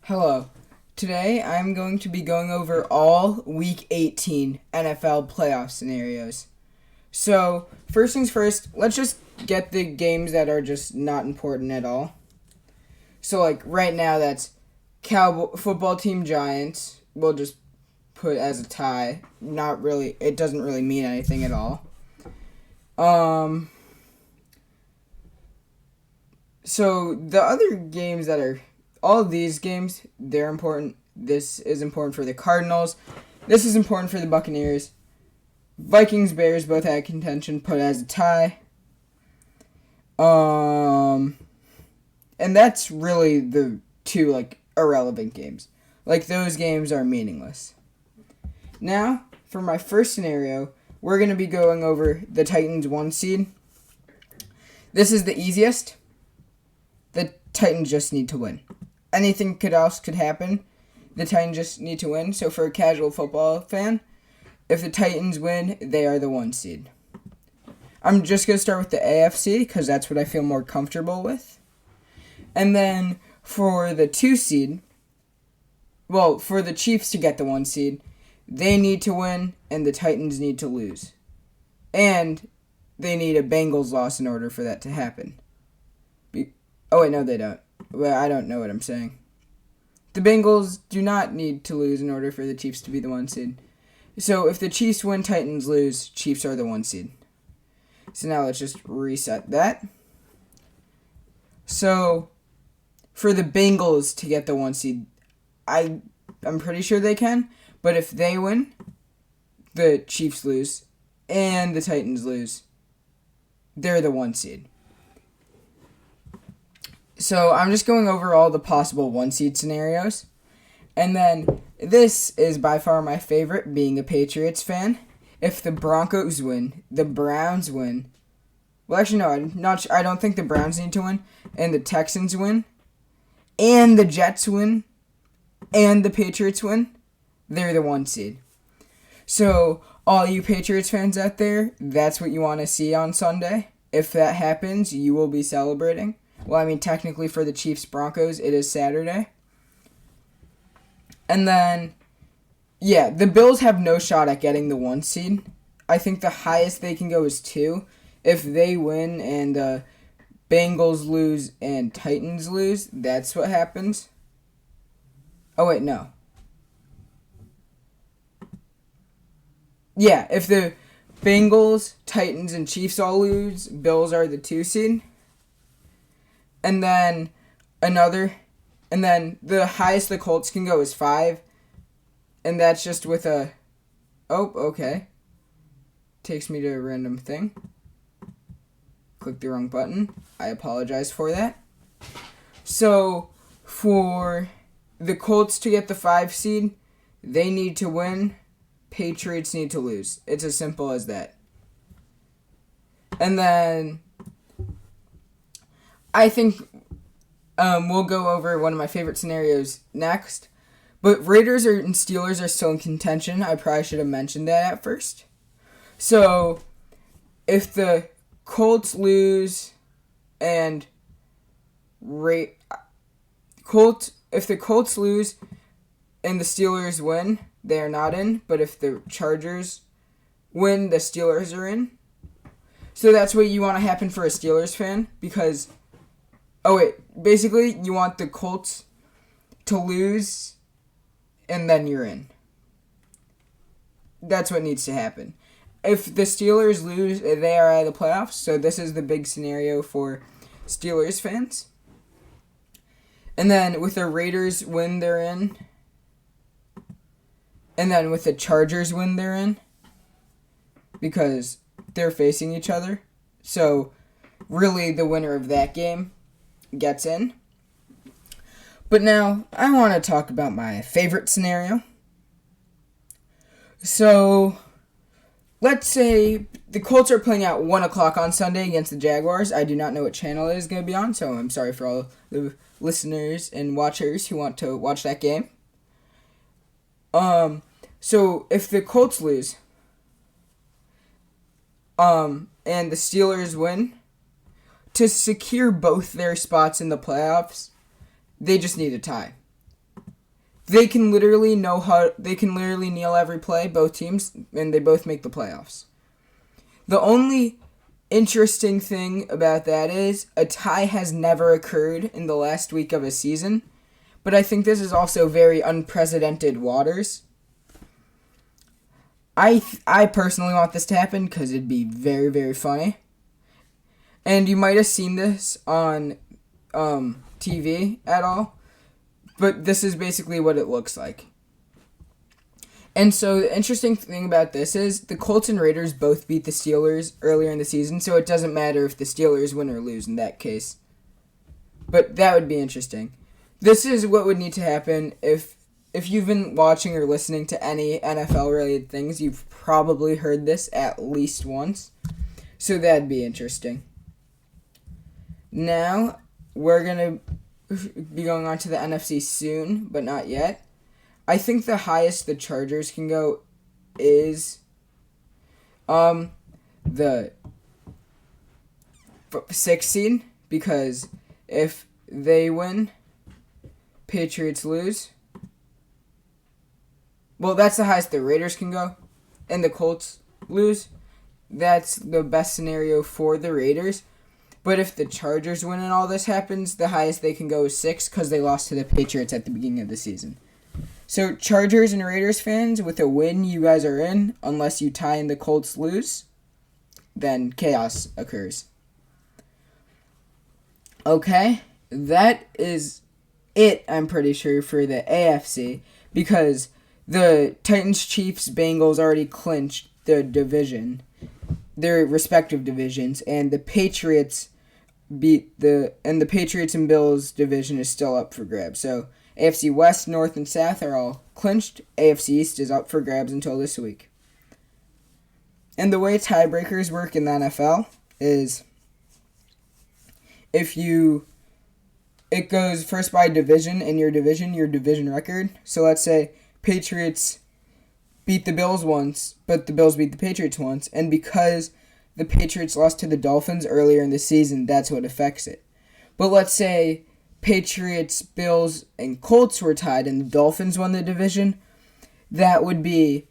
Hello. Today I'm going to be going over all Week 18 NFL playoff scenarios. So, first things first, let's just get the games that are just not important at all. So, like, right now that's football team Giants. We'll just put as a tie. Not really, it doesn't really mean anything at all. So, the other games that are all of these games, they're important. This is important for the Cardinals. This is important for the Buccaneers. Vikings, Bears both had contention, put as a tie. And that's really the two, irrelevant games. Those games are meaningless. Now, for my first scenario, we're going to be going over the Titans 1 seed. This is the easiest. The Titans just need to win. Anything else could happen. The Titans just need to win. So for a casual football fan, if the Titans win, they are the 1 seed. I'm just going to start with the AFC because that's what I feel more comfortable with. And then for the 2 seed, for the Chiefs to get the 1 seed, they need to win and the Titans need to lose. And they need a Bengals loss in order for that to happen. No, they don't. Well, I don't know what I'm saying. The Bengals do not need to lose in order for the Chiefs to be the 1 seed. So if the Chiefs win, Titans lose, Chiefs are the 1 seed. So now let's just reset that. So for the Bengals to get the 1 seed, I'm pretty sure they can. But if they win, the Chiefs lose, and the Titans lose. They're the 1 seed. So I'm just going over all the possible 1 seed scenarios. And then this is by far my favorite, being a Patriots fan. If the Broncos win, the Browns win. Well, actually, no, I don't think the Browns need to win. And the Texans win. And the Jets win. And the Patriots win. They're the 1 seed. So all you Patriots fans out there, that's what you want to see on Sunday. If that happens, you will be celebrating. Well, technically for the Chiefs-Broncos, it is Saturday. And then, the Bills have no shot at getting the 1 seed. I think the highest they can go is 2. If they win and the Bengals lose and Titans lose, that's what happens. Oh, wait, no. Yeah, if the Bengals, Titans, and Chiefs all lose, Bills are the 2 seed. And then the highest the Colts can go is 5. And that's just with a, okay. Takes me to a random thing. Click the wrong button. I apologize for that. So, for the Colts to get the 5 seed, they need to win. Patriots need to lose. It's as simple as that. And then I think we'll go over one of my favorite scenarios next. But Raiders and Steelers are still in contention. I probably should have mentioned that at first. So, if the Colts lose and if the Colts lose and the Steelers win, they are not in. But if the Chargers win, the Steelers are in. So that's what you want to happen for a Steelers fan because basically, you want the Colts to lose, and then you're in. That's what needs to happen. If the Steelers lose, they are out of the playoffs, so this is the big scenario for Steelers fans. And then with the Raiders win, they're in. And then with the Chargers win, they're in. Because they're facing each other. So, really, the winner of that game gets in. But now, I want to talk about my favorite scenario. So, let's say the Colts are playing at 1 o'clock on Sunday against the Jaguars. I do not know what channel it is going to be on, so I'm sorry for all the listeners and watchers who want to watch that game. So, if the Colts lose, and the Steelers win, to secure both their spots in the playoffs, they just need a tie. they can literally kneel every play, both teams, and they both make the playoffs. The only interesting thing about that is a tie has never occurred in the last week of a season, but I think this is also very unprecedented waters. I personally want this to happen because it'd be very, very funny. And you might have seen this on TV at all, but this is basically what it looks like. And so the interesting thing about this is the Colts and Raiders both beat the Steelers earlier in the season, so it doesn't matter if the Steelers win or lose in that case. But that would be interesting. This is what would need to happen if you've been watching or listening to any NFL-related things, you've probably heard this at least once. So that'd be interesting. Now, we're going to be going on to the NFC soon, but not yet. I think the highest the Chargers can go is the 6th seed, because if they win, Patriots lose. Well, that's the highest the Raiders can go, and the Colts lose. That's the best scenario for the Raiders. But if the Chargers win and all this happens, the highest they can go is 6 because they lost to the Patriots at the beginning of the season. So Chargers and Raiders fans, with a win, you guys are in. Unless you tie and the Colts lose, then chaos occurs. Okay, that is it, I'm pretty sure, for the AFC, because the Titans, Chiefs, Bengals already clinched their division, their respective divisions, and the Patriots the Patriots and Bills division is still up for grabs. So AFC West, North, and South are all clinched. AFC East is up for grabs until this week. And the way tiebreakers work in the NFL is it goes first by division, in your division record. So let's say Patriots beat the Bills once, but the Bills beat the Patriots once, and because the Patriots lost to the Dolphins earlier in the season, that's what affects it. But let's say Patriots, Bills, and Colts were tied and the Dolphins won the division, that would be,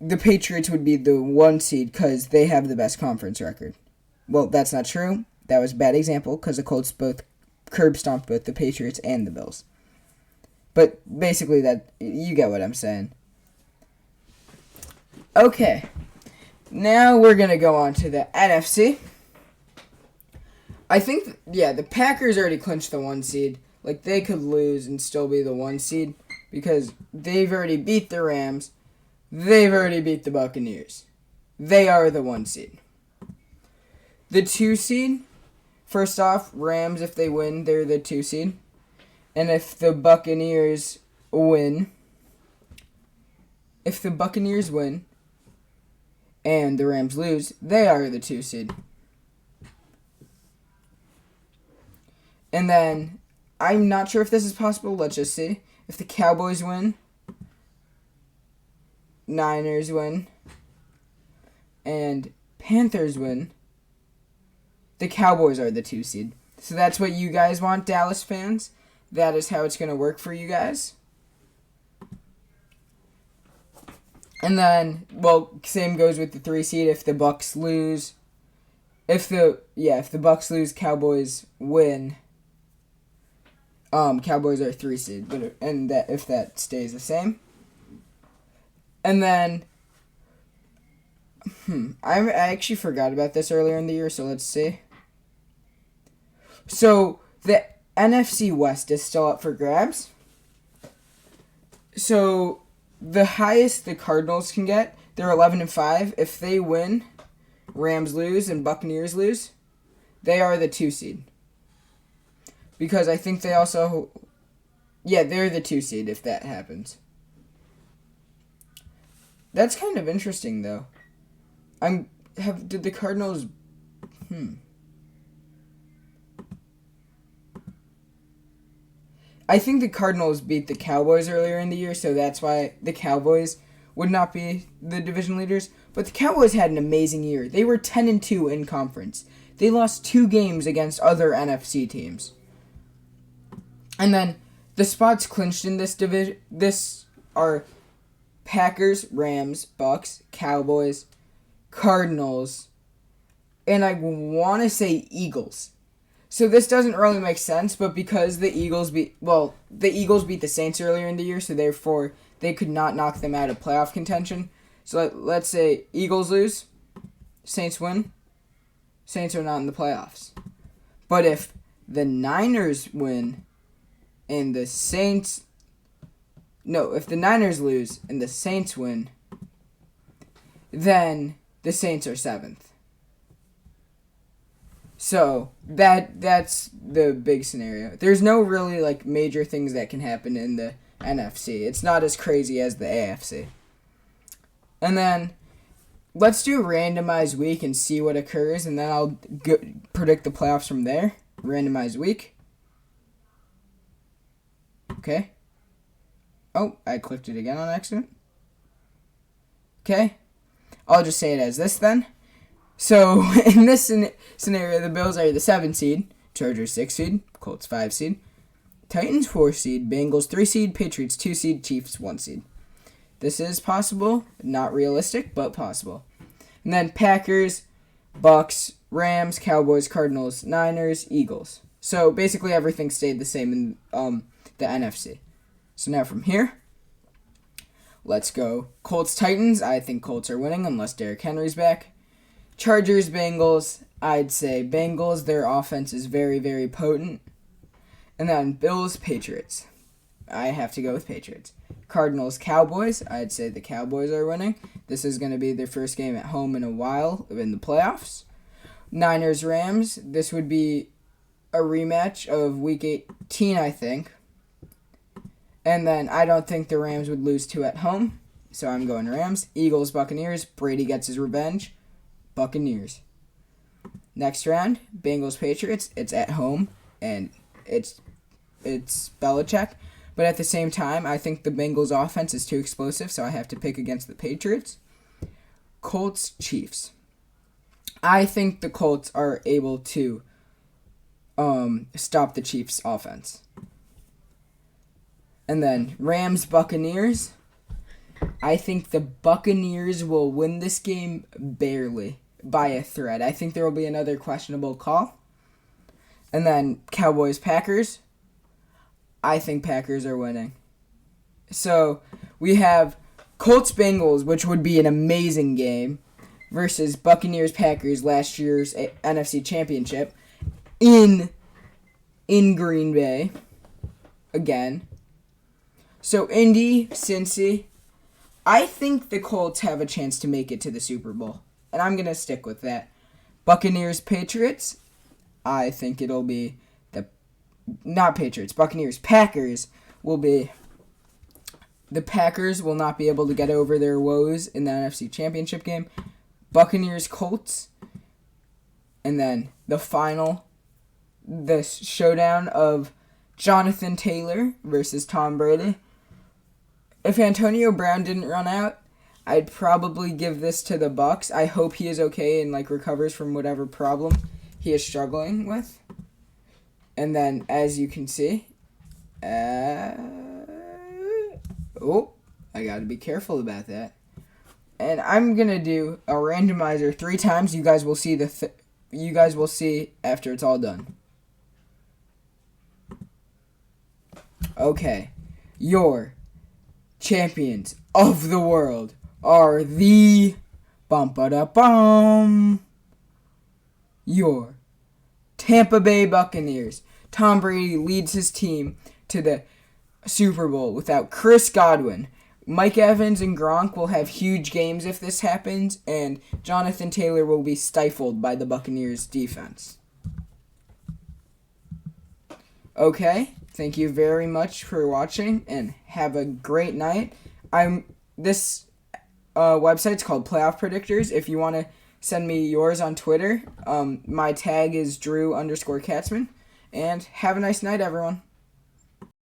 the Patriots would be the 1 seed because they have the best conference record. Well, that's not true. That was a bad example because the Colts both curb stomped both the Patriots and the Bills. But basically, that you get what I'm saying. Okay, now we're going to go on to the NFC. I think, the Packers already clinched the 1 seed. Like, they could lose and still be the 1 seed because they've already beat the Rams. They've already beat the Buccaneers. They are the 1 seed. The 2 seed, first off, Rams, if they win, they're the 2 seed. And if the Buccaneers win, and the Rams lose, they are the 2 seed. And then, I'm not sure if this is possible, let's just see. If the Cowboys win, Niners win, and Panthers win, the Cowboys are the 2 seed. So that's what you guys want, Dallas fans. That is how it's going to work for you guys. And then, same goes with the 3 seed. If the Bucks lose, if the Bucks lose, Cowboys win. Cowboys are 3 seed, if that stays the same. And then, I actually forgot about this earlier in the year, so let's see. So the NFC West is still up for grabs. So the highest the Cardinals can get, they're 11-5. If they win, Rams lose and Buccaneers lose, they are the 2 seed. Because I think they also, they're the 2 seed if that happens. That's kind of interesting though. Did the Cardinals, I think the Cardinals beat the Cowboys earlier in the year, so that's why the Cowboys would not be the division leaders. But the Cowboys had an amazing year. They were 10-2 in conference. They lost 2 games against other NFC teams. And then The spots clinched in this division. This are Packers, Rams, Bucks, Cowboys, Cardinals, and I want to say Eagles. So this doesn't really make sense, but because the Eagles beat the Saints earlier in the year, so therefore they could not knock them out of playoff contention. So let's say Eagles lose, Saints win, Saints are not in the playoffs. But if the Niners win and the Saints... No, if the Niners lose and the Saints win, then the Saints are 7th. So that's the big scenario. There's no really like major things that can happen in the NFC. It's not as crazy as the AFC. And then let's do a randomized week and see what occurs, and then I'll predict the playoffs from there. Randomized week. Okay. Oh, I clicked it again on accident. Okay. I'll just say it as this then. So, in this scenario, the Bills are the 7 seed, Chargers 6 seed, Colts 5 seed, Titans 4 seed, Bengals 3 seed, Patriots 2 seed, Chiefs 1 seed. This is possible, not realistic, but possible. And then Packers, Bucks, Rams, Cowboys, Cardinals, Niners, Eagles. So, basically everything stayed the same in the NFC. So, now from here, let's go Colts, Titans. I think Colts are winning unless Derrick Henry's back. Chargers, Bengals, I'd say Bengals. Their offense is very, very potent. And then Bills, Patriots. I have to go with Patriots. Cardinals, Cowboys. I'd say the Cowboys are winning. This is going to be their first game at home in a while in the playoffs. Niners, Rams. This would be a rematch of Week 18, I think. And then I don't think the Rams would lose 2 at home. So I'm going Rams. Eagles, Buccaneers. Brady gets his revenge. Buccaneers. Next round, Bengals, Patriots. It's at home, and it's Belichick. But at the same time, I think the Bengals' offense is too explosive, so I have to pick against the Patriots. Colts, Chiefs. I think the Colts are able to stop the Chiefs' offense. And then Rams, Buccaneers. I think the Buccaneers will win this game barely by a thread. I think there will be another questionable call. And then Cowboys, Packers. I think Packers are winning. So we have Colts, Bengals, which would be an amazing game, versus Buccaneers, Packers, last year's NFC Championship in Green Bay again. So Indy, Cincy. I think the Colts have a chance to make it to the Super Bowl, and I'm going to stick with that. Buccaneers, Patriots. I think it'll be Buccaneers, Packers will be... The Packers will not be able to get over their woes in the NFC Championship game. Buccaneers, Colts. And then the showdown of Jonathan Taylor versus Tom Brady. If Antonio Brown didn't run out, I'd probably give this to the Bucs. I hope he is okay and recovers from whatever problem he is struggling with. And then, as you can see, I gotta be careful about that. And I'm gonna do a randomizer 3 times. You guys will see you guys will see after it's all done. Okay, your champions of the world are the your Tampa Bay Buccaneers. Tom Brady leads his team to the Super Bowl without Chris Godwin. Mike Evans and Gronk will have huge games if this happens, and Jonathan Taylor will be stifled by the Buccaneers defense. Okay, thank you very much for watching, and have a great night. This website's called Playoff Predictors. If you want to send me yours on Twitter, my tag is Drew_Katzman. And have a nice night, everyone.